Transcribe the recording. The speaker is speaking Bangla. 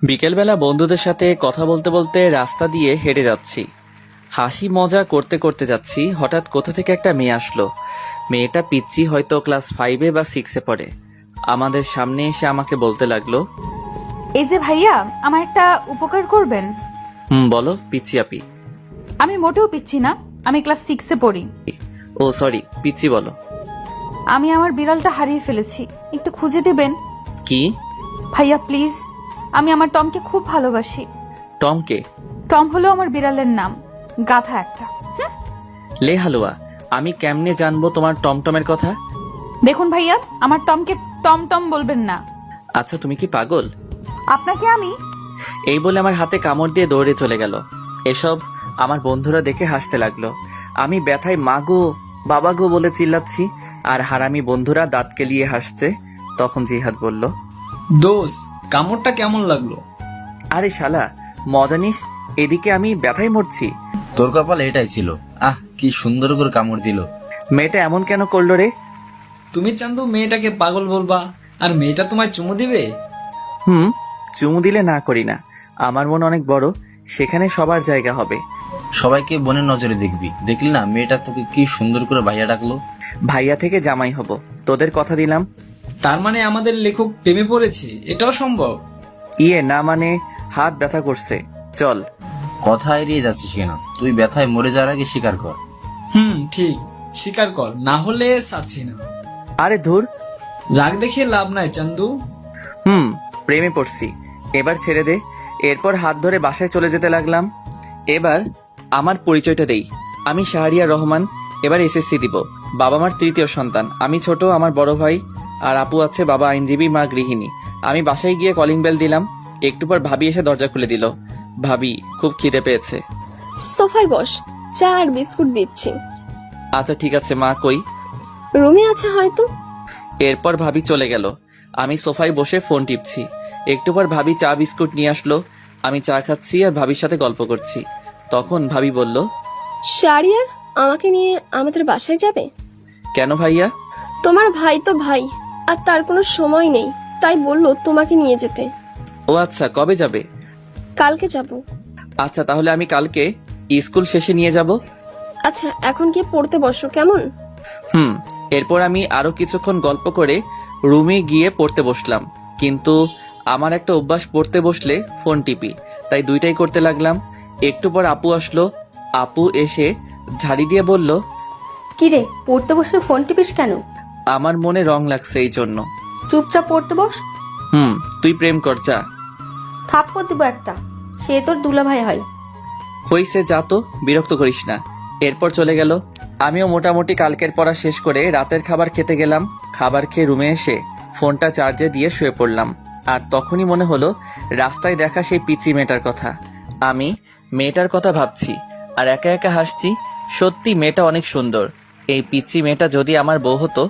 বিকেলবেলা বন্ধুদের সাথে কথা বলতে বলতে রাস্তা দিয়ে হেঁটে যাচ্ছি। হাসি মজা করতে করতে যাচ্ছি, হঠাৎ কোথা থেকে একটা মেয়ে আসলো। মেয়েটা পিচ্চি, হয়তো ক্লাস 5 বা 6 পড়ে। আমাদের সামনে এসে আমাকে বলতে লাগলো, এই যে ভাইয়া, আমার একটা উপকার করবেন। বলো পিচ্চি আপি। আমি মোটেও পিচ্ছি না, আমি ক্লাস 6 পড়ি। ও সরি, পিচ্চি বলো। আমি আমার বিড়ালটা হারিয়ে ফেলেছি, একটু খুঁজে দেবেন? কি? ভাইয়া প্লিজ, আমি আমার টমকে খুব ভালোবাসি। টমকে? টম হলো আমার বিড়ালের নাম, গাধা একটা। লে হালুয়া, আমি কেমনে জানবো তোমার টমটমের কথা? দেখুন ভাইয়া, আমার টমকে টম টম বলবেন না। আচ্ছা তুমি কি পাগল? আপনাকে আমি এই বলে আমার হাতে কামড় দিয়ে দৌড়ে চলে গেল। এসব আমার বন্ধুরা দেখে হাসতে লাগলো। আমি ব্যথায় মা গো বাবা গো বলে চিল্লাচ্ছি, আর হারামি বন্ধুরা দাঁত কেলিয়ে হাসছে। তখন জিহাদ বলল, দোস্ত, কামড়টা কেমন লাগলো? আরে শালা মজা নিস, এদিকে আমি ব্যথায় মরছি। তোর কপাল এটাই ছিল। কি সুন্দর করে কামড় দিল। মেয়েটা এমন কেন করলো রে? তুমি চান্দু মেয়েটাকে পাগল বলবা, আর মেয়েটা তোমায় চুমু দিবে? চুমু দিলে না করি না, আমার মন অনেক বড়, সেখানে সবার জায়গা হবে। সবাইকে বোনের নজরে দেখবি। দেখলি না মেয়েটা তোকে কি সুন্দর করে ভাইয়া ডাকলো। ভাইয়া থেকে জামাই হব, তোদের কথা দিলাম। তার মানে আমাদের লেখক প্রেমে পড়েছে, এটাও সম্ভব? ইয়ে না মানে, হাত ব্যথা করছে, চল। কথা এড়িয়ে যাচ্ছিস কেন? তুই ব্যথায় মরে যাওয়ার আগে স্বীকার কর। ঠিক, স্বীকার কর, না হলে ছাড়ছি না। আরে ধুর, রাগ দেখে লাভ নাই চান্দু। প্রেমে পড়ছি, এবার ছেড়ে দে। এরপর হাত ধরে বাসায় চলে যেতে লাগলাম। এবার আমার পরিচয়টা দেই, আমি শাহরিয়ার রহমান, এবার এসএসসি দিব। বাবা মার তৃতীয় সন্তান, আমি ছোট, আমার বড় ভাই আর আপু আছে, বাবা আইনজীবী, মা গৃহিণী। আমি বাসায় গিয়ে কলিং বেল দিলাম, একটু পর ভাবি এসে দরজা খুলে দিল। ভাবি, খুব খিদে পেয়েছে। সোফায় বস, চা আর বিস্কুট দিচ্ছি। আচ্ছা ঠিক আছে মা, কই? রুমে আছে হয়তো। এরপর ভাবি চলে গেল, আমি সোফায় বসে ফোন টিপছি। একটু পর ভাবি চা বিস্কুট নিয়ে আসলো, আমি চা খাচ্ছি আর ভাবির সাথে গল্প করছি। তখন ভাবি বলল, শারিয়ার আমাকে নিয়ে আমাদের বাসায় যাবে? কেন ভাইয়া? তোমার ভাই তো ভাই, আর তার কোনো সময় নেই, তাই বললো তোমাকে নিয়ে যেতে। ও আচ্ছা, কবে যাবে? কালকে যাব। আচ্ছা তাহলে আমি কালকে স্কুল শেষে নিয়ে যাব। আচ্ছা এখন গিয়ে পড়তে বসো কেমন? এরপর আমি আরো কিছুক্ষণ গল্প করে রুমে গিয়ে পড়তে বসলাম। কিন্তু আমার একটা অভ্যাস, পড়তে বসলে ফোন টিপি, তাই দুইটাই করতে লাগলাম। একটু পর আপু আসলো, আপু এসে ঝাড়ি দিয়ে বলল, কিরে, পড়তে বসে ফোন টিপিস কেন? আমার মনে রং লাগছে এই জন্য। চুপচাপ পড়তে বস। তুই প্রেম কর যা। থাপ্পড় দিব একটা, সে তোর দুলাভাই হয়। হইছে, যা তো, বিরক্ত করিস না। এরপর চলে গেল। আমিও মোটামুটি কালকের পড়া শেষ করে রাতের খাবার খেতে গেলাম। খাবার খেয়ে রুমে এসে ফোনটা চার্জে দিয়ে শুয়ে পড়লাম। আর তখনই মনে হলো রাস্তায় দেখা সেই পিচি মেয়েটার কথা। আমি মেয়েটার কথা ভাবছি আর একা একা হাসছি। সত্যি মেয়েটা অনেক সুন্দর। এই পিচি মেয়েটা যদি আমার বউ হতো